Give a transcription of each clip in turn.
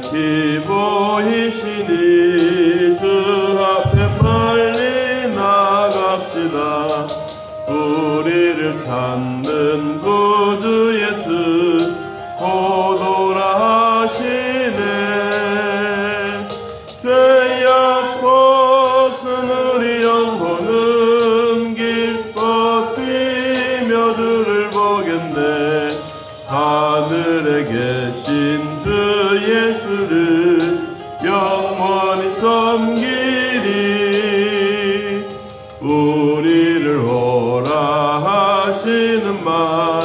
밝히 보이시니 주 앞에 빨리 나갑시다. 우리를 찾는 구주 예수 곧 오라 하시네. 죄악 벗은 우리 영혼은 기뻐 뛰며 주를 보겠네. 하늘에 계신 주 예수를 영원히 섬기리. 우리를 오라 하시는 말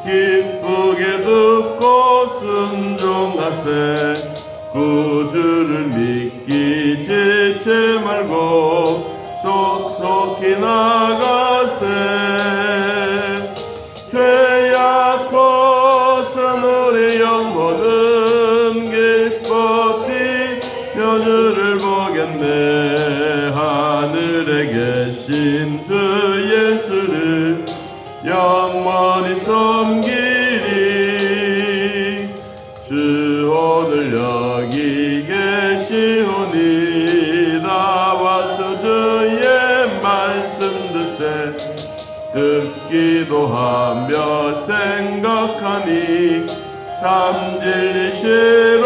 기쁘게 듣고 순종하세. 구주를 믿기 지체 말고 속속히 나가세. 죄악 벗은 우리 영혼은 기뻐 뛰며 주를 보겠네. 하늘에 계신 주 예수를 영원히 섬기리. 주 오늘 여기 계시오니 나와서 주의 말씀 듣세. 듣기도 하며 생각하니 참 진리시로다.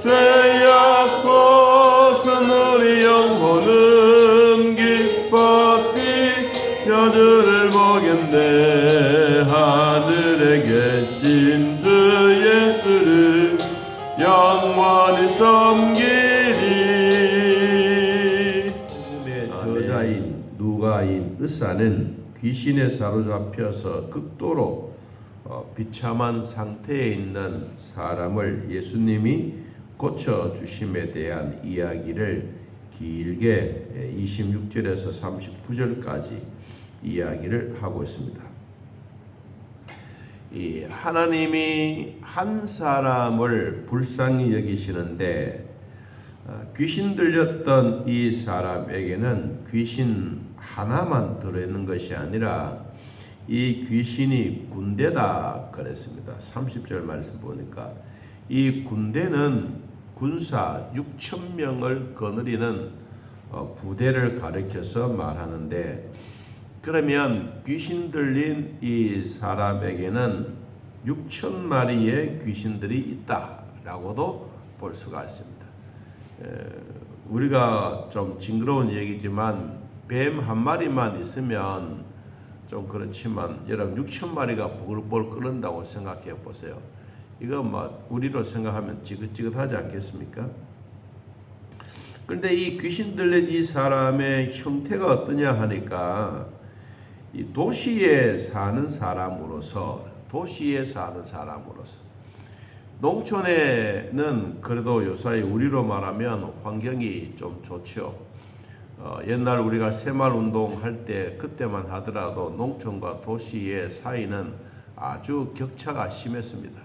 죄악 벗은 우리 영혼은 기뻐 뛰며 주를 보겠네. 하늘에 계신 주 예수를 영원히 섬기리. 저자인 누가인 의사는 귀신에 사로잡혀서 극도로 비참한 상태에 있는 사람을 예수님이 고쳐주심에 대한 이야기를 길게 26절에서 39절까지 이야기를 하고 있습니다. 이 하나님이 한 사람을 불쌍히 여기시는데 귀신 들렸던 이 사람에게는 귀신 하나만 들어있는 것이 아니라 이 귀신이 군대다 그랬습니다. 30절 말씀 보니까 이 군대는 군사 6,000명을 거느리는 부대를 가리켜서 말하는데, 그러면 귀신 들린 이 사람에게는 6,000마리의 귀신들이 있다라고도 볼 수가 있습니다. 우리가 좀 징그러운 얘기지만 뱀 한 마리만 있으면 좀 그렇지만 여러분 6,000마리가 보글보글 끓는다고 생각해 보세요. 이거 뭐 우리로 생각하면 지긋지긋하지 않겠습니까? 그런데 이 귀신 들린 이 사람의 형태가 어떠냐 하니까 이 도시에 사는 사람으로서 농촌에는 그래도 요사이 우리로 말하면 환경이 좀 좋죠. 옛날 우리가 새마을운동 할 때 그때만 하더라도 농촌과 도시의 사이는 아주 격차가 심했습니다.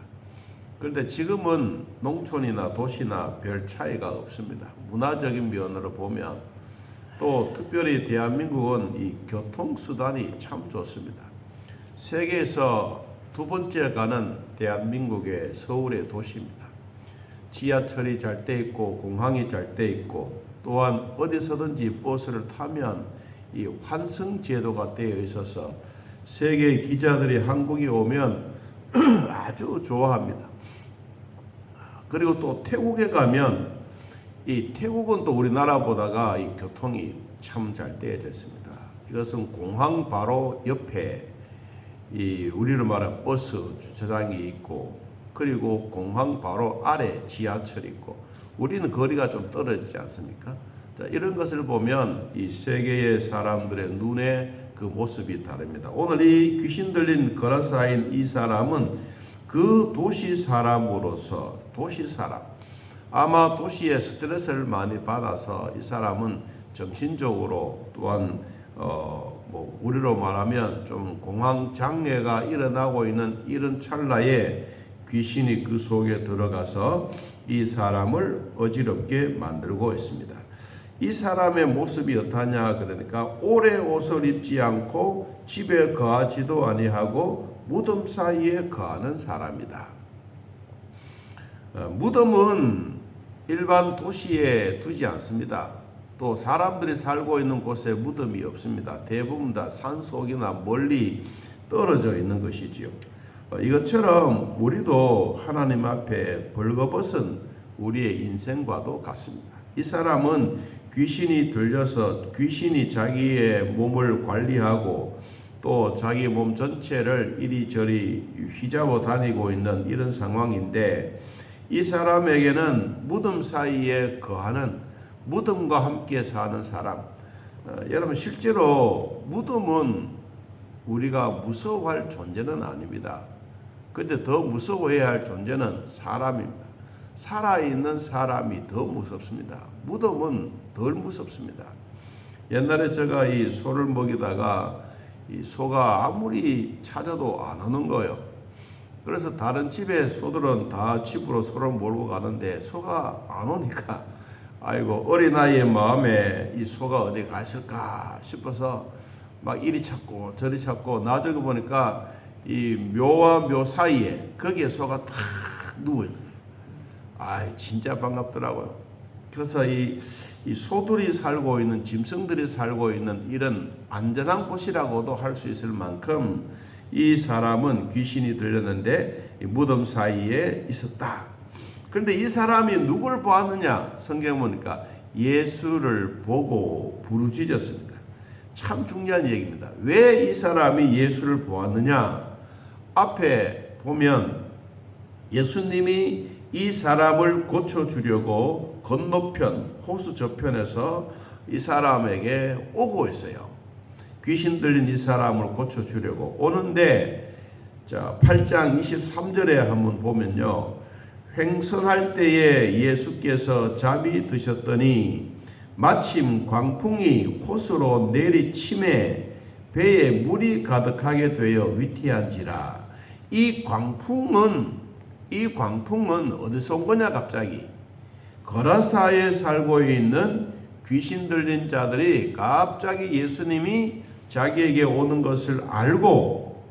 그런데 지금은 농촌이나 도시나 별 차이가 없습니다. 문화적인 면으로 보면 또 특별히 대한민국은 이 교통수단이 참 좋습니다. 세계에서 두 번째 가는 대한민국의 서울의 도시입니다. 지하철이 잘 돼 있고 공항이 잘 돼 있고 또한 어디서든지 버스를 타면 이 환승 제도가 되어 있어서 세계 기자들이 한국에 오면 아주 좋아합니다. 그리고 또 태국에 가면 이 태국은 또 우리나라보다가 이 교통이 참 잘 되어져 있습니다. 이것은 공항 바로 옆에 이 우리로 말하는 버스 주차장이 있고 그리고 공항 바로 아래 지하철이 있고 우리는 거리가 좀 떨어지지 않습니까? 자, 이런 것을 보면 이 세계의 사람들의 눈의 그 모습이 다릅니다. 오늘 이 귀신 들린 거라사인 이 사람은 그 도시 사람으로서 아마 도시에 스트레스를 많이 받아서 이 사람은 정신적으로 또한 뭐 우리로 말하면 좀 공황 장애가 일어나고 있는 이런 찰나에 귀신이 그 속에 들어가서 이 사람을 어지럽게 만들고 있습니다. 이 사람의 모습이 어떠냐 그러니까 오래 옷을 입지 않고 집에 거하지도 아니하고 무덤 사이에 거하는 사람이다. 무덤은 일반 도시에 두지 않습니다. 또 사람들이 살고 있는 곳에 무덤이 없습니다. 대부분 다 산속이나 멀리 떨어져 있는 것이지요. 이것처럼 우리도 하나님 앞에 벌거벗은 우리의 인생과도 같습니다. 이 사람은 귀신이 들려서 귀신이 자기의 몸을 관리하고 또 자기 몸 전체를 이리저리 휘잡아 다니고 있는 이런 상황인데, 이 사람에게는 무덤 사이에 거하는, 무덤과 함께 사는 사람, 여러분 실제로 무덤은 우리가 무서워할 존재는 아닙니다. 그런데 더 무서워해야 할 존재는 사람입니다. 살아있는 사람이 더 무섭습니다. 무덤은 덜 무섭습니다. 옛날에 제가 이 소를 먹이다가 이 소가 아무리 찾아도 안 오는 거예요. 그래서 다른 집에 소들은 다 집으로 소를 몰고 가는데 소가 안 오니까 아이고 어린아이의 마음에 이 소가 어디 갔을까 싶어서 막 이리 찾고 저리 찾고 나중에 보니까 이 묘와 묘 사이에 거기에 소가 탁 누워있는 거예요. 아이 진짜 반갑더라고요. 그래서 이 소들이 살고 있는, 짐승들이 살고 있는 이런 안전한 곳이라고도 할 수 있을 만큼 이 사람은 귀신이 들렸는데 무덤 사이에 있었다. 그런데 이 사람이 누굴 보았느냐? 성경 보니까 예수를 보고 부르짖었습니다. 참 중요한 얘기입니다. 왜 이 사람이 예수를 보았느냐? 앞에 보면 예수님이 이 사람을 고쳐주려고 건너편 호수 저편에서 이 사람에게 오고 있어요. 귀신 들린 이 사람을 고쳐주려고 오는데, 자 8장 23절에 한번 보면요, 횡선할 때에 예수께서 잠이 드셨더니 마침 광풍이 호수로 내리침에 배에 물이 가득하게 되어 위태한지라. 이 광풍은 어디서 온 거냐? 갑자기 거라사에 살고 있는 귀신 들린 자들이 갑자기 예수님이 자기에게 오는 것을 알고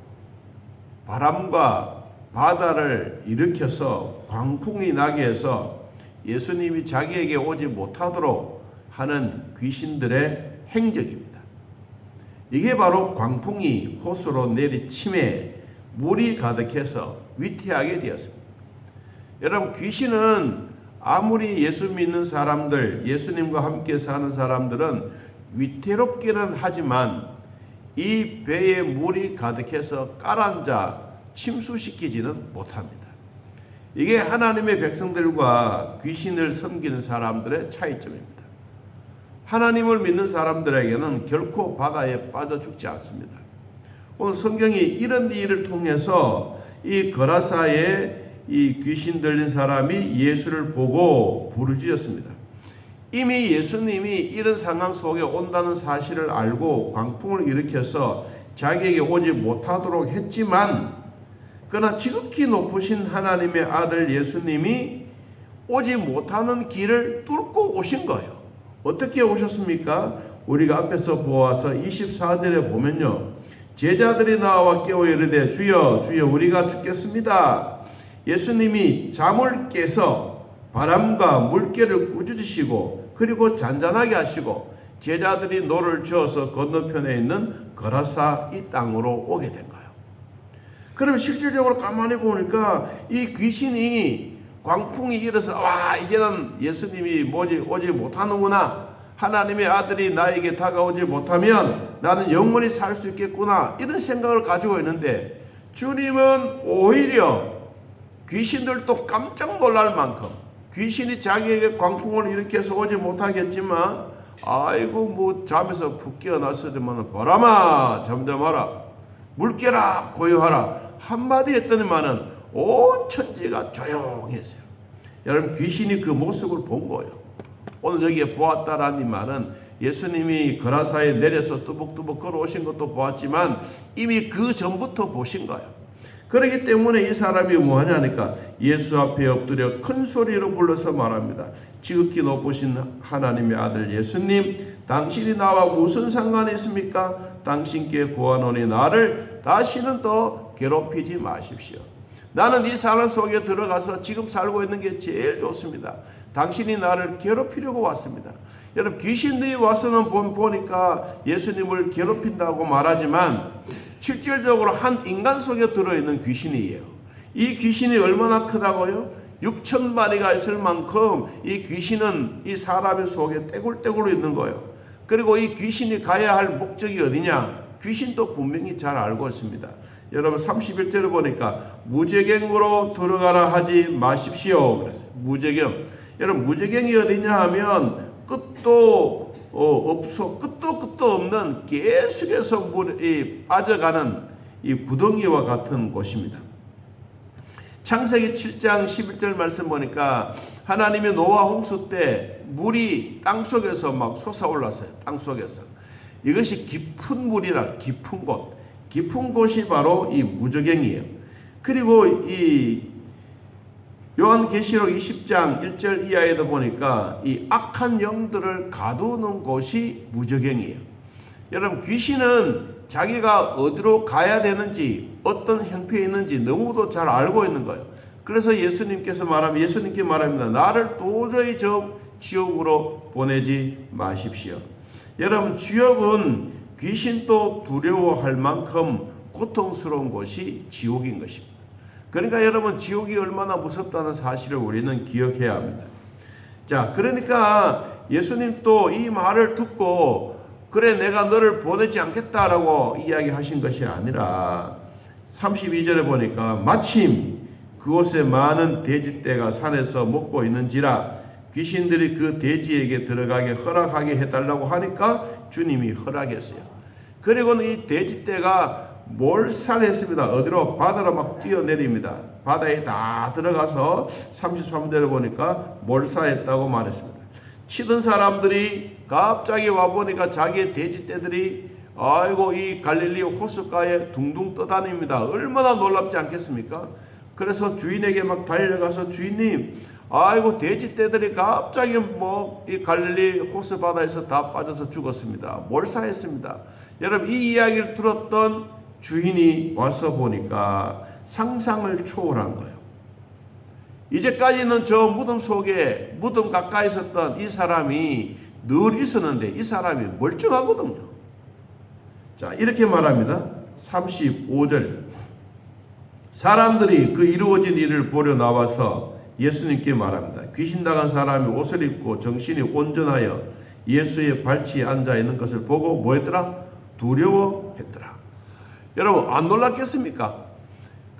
바람과 바다를 일으켜서 광풍이 나게 해서 예수님이 자기에게 오지 못하도록 하는 귀신들의 행적입니다. 이게 바로 광풍이 호수로 내리침에 물이 가득해서 위태하게 되었습니다. 여러분 귀신은 아무리 예수 믿는 사람들, 예수님과 함께 사는 사람들은 위태롭기는 하지만 이 배에 물이 가득해서 깔아앉아 침수시키지는 못합니다. 이게 하나님의 백성들과 귀신을 섬기는 사람들의 차이점입니다. 하나님을 믿는 사람들에게는 결코 바다에 빠져 죽지 않습니다. 오늘 성경이 이런 일을 통해서 이 거라사에 이 귀신 들린 사람이 예수를 보고 부르짖었습니다. 이미 예수님이 이런 상황 속에 온다는 사실을 알고 광풍을 일으켜서 자기에게 오지 못하도록 했지만, 그러나 지극히 높으신 하나님의 아들 예수님이 오지 못하는 길을 뚫고 오신 거예요. 어떻게 오셨습니까? 우리가 앞에서 보아서 24절에 보면요, 제자들이 나와 깨워 이르되 주여 주여 우리가 죽겠습니다. 예수님이 잠을 깨서 바람과 물결을 꾸짖으시고 그리고 잔잔하게 하시고 제자들이 노를 저어서 건너편에 있는 거라사 이 땅으로 오게 된 거예요. 그럼 실질적으로 가만히 보니까 이 귀신이 광풍이 일어서 와 이제는 예수님이 오지 못하는구나, 하나님의 아들이 나에게 다가오지 못하면 나는 영원히 살 수 있겠구나, 이런 생각을 가지고 있는데, 주님은 오히려 귀신들도 깜짝 놀랄 만큼 귀신이 자기에게 광풍을 일으켜서 오지 못하겠지만, 아이고 뭐 잠에서 푹 깨어났으면 바람아 잠잠하라, 물결아 고요하라 한마디 했더니만은 온 천지가 조용했어요. 여러분 귀신이 그 모습을 본 거예요. 오늘 여기에 보았다라는 이 말은 예수님이 거라사에 내려서 뚜벅뚜벅 걸어오신 것도 보았지만 이미 그 전부터 보신 거예요. 그렇기 때문에 이 사람이 뭐하냐니까 예수 앞에 엎드려 큰 소리로 불러서 말합니다. 지극히 높으신 하나님의 아들 예수님, 당신이 나와 무슨 상관이 있습니까? 당신께 구하노니 나를 다시는 더 괴롭히지 마십시오. 나는 이 사람 속에 들어가서 지금 살고 있는 게 제일 좋습니다. 당신이 나를 괴롭히려고 왔습니다. 여러분, 귀신들이 와서는 보니까 예수님을 괴롭힌다고 말하지만 실질적으로 한 인간 속에 들어있는 귀신이에요. 이 귀신이 얼마나 크다고요? 6,000마리가 있을 만큼 이 귀신은 이 사람의 속에 떼굴떼굴 있는 거예요. 그리고 이 귀신이 가야 할 목적이 어디냐? 귀신도 분명히 잘 알고 있습니다. 여러분 31절을 보니까 무제경으로 들어가라 하지 마십시오. 그랬어요. 무제경. 여러분 무제경이 어디냐 하면 끝도 끝도 없는 계속해서 물이 빠져가는 이 구덩이와 같은 곳입니다. 창세기 7장 11절 말씀 보니까 하나님이 노아 홍수 때 물이 땅속에서 막 솟아올랐어요. 땅속에서. 이것이 깊은 물이라 깊은 곳. 깊은 곳이 바로 이 무저갱이에요. 그리고 이 요한계시록 20장 1절 이하에도 보니까 이 악한 영들을 가두는 곳이 무저갱이에요. 여러분 귀신은 자기가 어디로 가야 되는지 어떤 형편에 있는지 너무도 잘 알고 있는 거예요. 그래서 예수님께 말합니다. 나를 도저히 저 지옥으로 보내지 마십시오. 여러분 지옥은 귀신도 두려워할 만큼 고통스러운 곳이 지옥인 것입니다. 그러니까 여러분 지옥이 얼마나 무섭다는 사실을 우리는 기억해야 합니다. 자, 그러니까 예수님 또 이 말을 듣고 그래 내가 너를 보내지 않겠다라고 이야기하신 것이 아니라 32절에 보니까 마침 그곳에 많은 돼지떼가 산에서 먹고 있는지라 귀신들이 그 돼지에게 들어가게 허락하게 해달라고 하니까 주님이 허락했어요. 그리고는 이 돼지떼가 몰살했습니다. 어디로? 바다로 막 뛰어내립니다. 바다에 다 들어가서 33절에 보니까 몰살했다고 말했습니다. 치던 사람들이 갑자기 와보니까 자기의 돼지떼들이 아이고 이 갈릴리 호숫가에 둥둥 떠다닙니다. 얼마나 놀랍지 않겠습니까? 그래서 주인에게 막 달려가서 주인님 아이고 돼지떼들이 갑자기 이 갈릴리 호수 바다에서 다 빠져서 죽었습니다. 몰살했습니다. 여러분 이 이야기를 들었던 주인이 와서 보니까 상상을 초월한 거예요. 이제까지는 저 무덤 속에 무덤 가까이 있었던 이 사람이 늘 있었는데 이 사람이 멀쩡하거든요. 자 이렇게 말합니다. 35절 사람들이 그 이루어진 일을 보려 나와서 예수님께 말합니다. 귀신 나간 사람이 옷을 입고 정신이 온전하여 예수의 발치에 앉아 있는 것을 보고 뭐했더라? 두려워했더라. 여러분 안 놀랐겠습니까?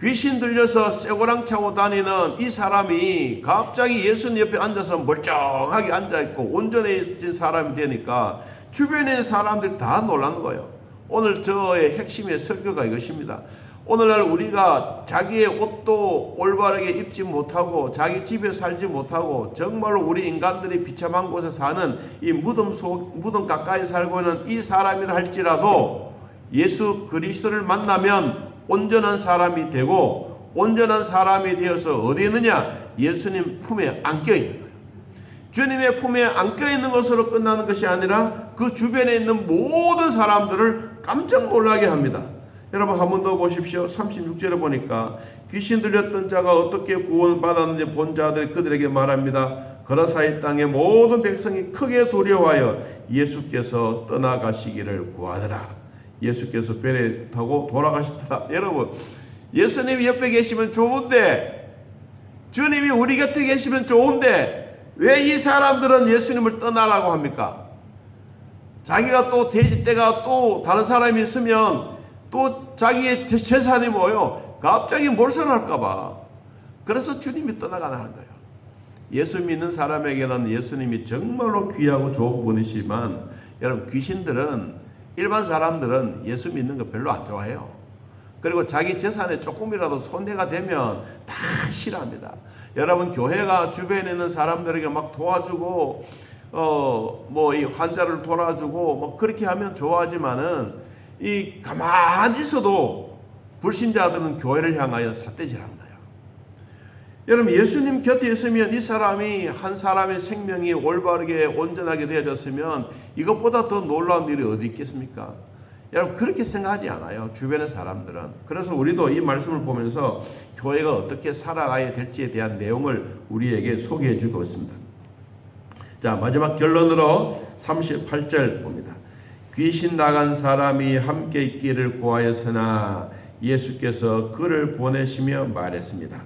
귀신 들려서 쇠고랑 차고 다니는 이 사람이 갑자기 예수님 옆에 앉아서 멀쩡하게 앉아있고 온전해진 사람이 되니까 주변에 있는 사람들이 다 놀라는 거예요. 오늘 저의 핵심의 설교가 이것입니다. 오늘날 우리가 자기의 옷도 올바르게 입지 못하고 자기 집에 살지 못하고 정말로 우리 인간들이 비참한 곳에 사는 이 무덤 가까이 살고 있는 이 사람이라 할지라도 예수 그리스도를 만나면 온전한 사람이 되고 온전한 사람이 되어서 어디 있느냐? 예수님 품에 안겨 있는 거예요. 주님의 품에 안겨 있는 것으로 끝나는 것이 아니라 그 주변에 있는 모든 사람들을 깜짝 놀라게 합니다. 여러분 한 번 더 보십시오. 36절에 보니까 귀신 들렸던 자가 어떻게 구원받았는지 본 자들이 그들에게 말합니다. 그러사 이 땅의 모든 백성이 크게 두려워하여 예수께서 떠나가시기를 구하더라. 예수께서 배를 타고 돌아가셨다. 여러분 예수님이 옆에 계시면 좋은데 주님이 우리 곁에 계시면 좋은데 왜 이 사람들은 예수님을 떠나라고 합니까? 자기가 또 돼지떼가 또 다른 사람이 있으면 또 자기의 재산이 뭐요? 갑자기 몰살할까봐. 그래서 주님이 떠나가는 거예요. 예수 믿는 사람에게는 예수님이 정말로 귀하고 좋은 분이시지만 여러분 귀신들은 일반 사람들은 예수 믿는 거 별로 안 좋아해요. 그리고 자기 재산에 조금이라도 손해가 되면 다 싫어합니다. 여러분 교회가 주변에 있는 사람들에게 막 도와주고 이 환자를 돌아주고 그렇게 하면 좋아하지만은 이 가만히 있어도 불신자들은 교회를 향하여 삿대질합니다. 여러분 예수님 곁에 있으면 이 사람이 한 사람의 생명이 올바르게 온전하게 되어졌으면 이것보다 더 놀라운 일이 어디 있겠습니까? 여러분 그렇게 생각하지 않아요. 주변의 사람들은. 그래서 우리도 이 말씀을 보면서 교회가 어떻게 살아가야 될지에 대한 내용을 우리에게 소개해 주고 있습니다. 자, 마지막 결론으로 38절 봅니다. 귀신 나간 사람이 함께 있기를 구하였으나 예수께서 그를 보내시며 말했습니다.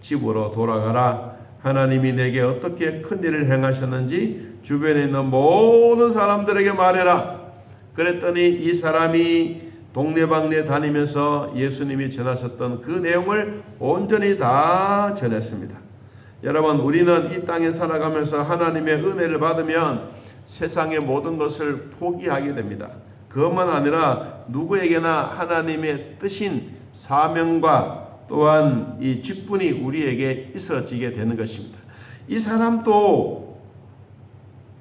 집으로 돌아가라. 하나님이 내게 어떻게 큰 일을 행하셨는지 주변에 있는 모든 사람들에게 말해라. 그랬더니 이 사람이 동네방네 다니면서 예수님이 전하셨던 그 내용을 온전히 다 전했습니다. 여러분, 우리는 이 땅에 살아가면서 하나님의 은혜를 받으면 세상의 모든 것을 포기하게 됩니다. 그것만 아니라 누구에게나 하나님의 뜻인 사명과 또한 이 직분이 우리에게 있어지게 되는 것입니다. 이 사람도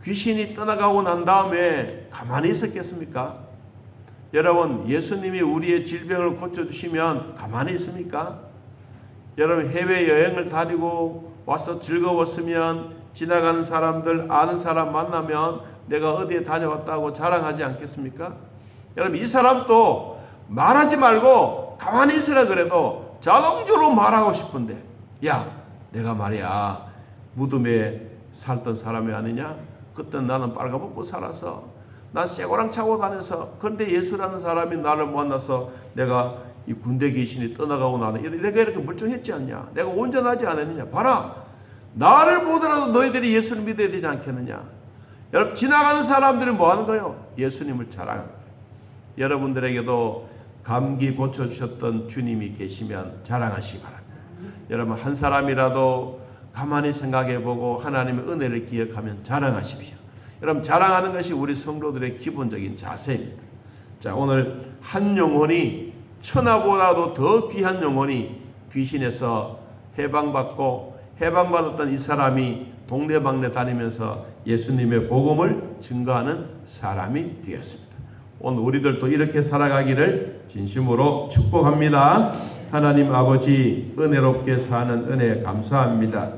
귀신이 떠나가고 난 다음에 가만히 있었겠습니까? 여러분, 예수님이 우리의 질병을 고쳐주시면 가만히 있습니까? 여러분, 해외여행을 다니고 와서 즐거웠으면 지나가는 사람들, 아는 사람 만나면 내가 어디에 다녀왔다고 자랑하지 않겠습니까? 여러분, 이 사람도 말하지 말고 가만히 있으라 그래도 자동적으로 말하고 싶은데, 야, 내가 말이야 무덤에 살던 사람이 아니냐? 그때 나는 빨가벗고 살아서 난 쇠고랑 차고 다녀서, 그런데 예수라는 사람이 나를 만나서 내가 이 군대 귀신이 떠나가고 나는 내가 이렇게 멀쩡했지 않냐? 내가 온전하지 않았느냐? 봐라, 나를 보더라도 너희들이 예수를 믿어야 되지 않겠느냐? 여러분, 지나가는 사람들은 뭐 하는 거예요? 예수님을 자랑하는 거예요. 여러분들에게도 감기 고쳐주셨던 주님이 계시면 자랑하시기 바랍니다. 여러분, 한 사람이라도 가만히 생각해보고 하나님의 은혜를 기억하면 자랑하십시오. 여러분, 자랑하는 것이 우리 성도들의 기본적인 자세입니다. 자, 오늘 한 영혼이, 천하보다도 더 귀한 영혼이 귀신에서 해방받았던 이 사람이 동네방네 다니면서 예수님의 복음을 증거하는 사람이 되었습니다. 오늘 우리들도 이렇게 살아가기를 진심으로 축복합니다. 하나님 아버지, 은혜롭게 사는 은혜 감사합니다.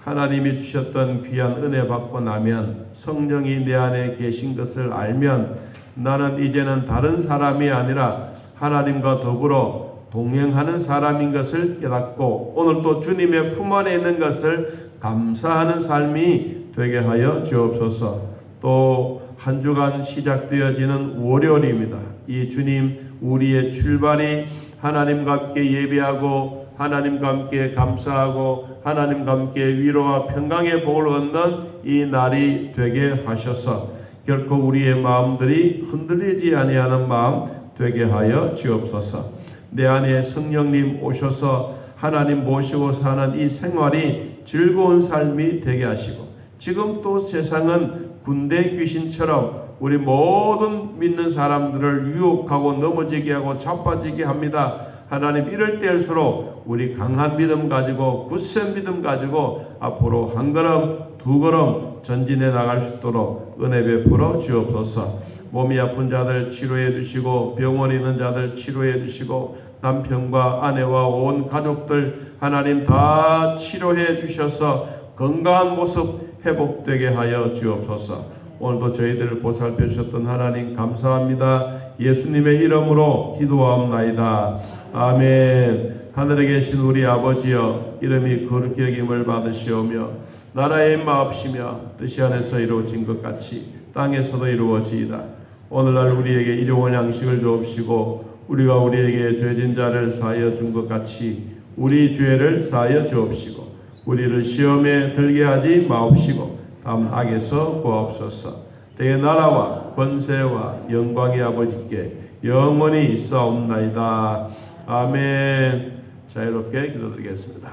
하나님이 주셨던 귀한 은혜 받고 나면, 성령이 내 안에 계신 것을 알면 나는 이제는 다른 사람이 아니라 하나님과 더불어 동행하는 사람인 것을 깨닫고 오늘도 주님의 품 안에 있는 것을 감사하는 삶이 되게 하여 주옵소서. 또 한 주간 시작되어지는 월요일입니다. 이 주님, 우리의 출발이 하나님과 함께 예배하고 하나님과 함께 감사하고 하나님과 함께 위로와 평강의 복을 얻는 이 날이 되게 하셔서 결코 우리의 마음들이 흔들리지 아니하는 마음 되게 하여 주옵소서. 내 안에 성령님 오셔서 하나님 모시고 사는 이 생활이 즐거운 삶이 되게 하시고, 지금 또 세상은 군대 귀신처럼 우리 모든 믿는 사람들을 유혹하고 넘어지게 하고 자빠지게 합니다. 하나님, 이럴 때일수록 우리 강한 믿음 가지고, 굳센 믿음 가지고 앞으로 한 걸음 두 걸음 전진해 나갈 수 있도록 은혜 베풀어 주옵소서. 몸이 아픈 자들 치료해 주시고, 병원에 있는 자들 치료해 주시고, 남편과 아내와 온 가족들 하나님 다 치료해 주셔서 건강한 모습 회복되게 하여 주옵소서. 오늘도 저희들을 보살펴 주셨던 하나님 감사합니다. 예수님의 이름으로 기도하옵나이다. 아멘. 하늘에 계신 우리 아버지여, 이름이 거룩히 여김을 받으시오며 나라의 임하옵시며 뜻이 안에서 이루어진 것 같이 땅에서도 이루어지이다. 오늘날 우리에게 일용할 양식을 주옵시고, 우리가 우리에게 죄진 자를 사하여 준 것 같이 우리 죄를 사하여 주옵시고, 우리를 시험에 들게 하지 마옵시고 다음 악에서 구하옵소서. 대의 나라와 권세와 영광의 아버지께 영원히 있사옵나이다. 아멘. 자유롭게 기도드리겠습니다.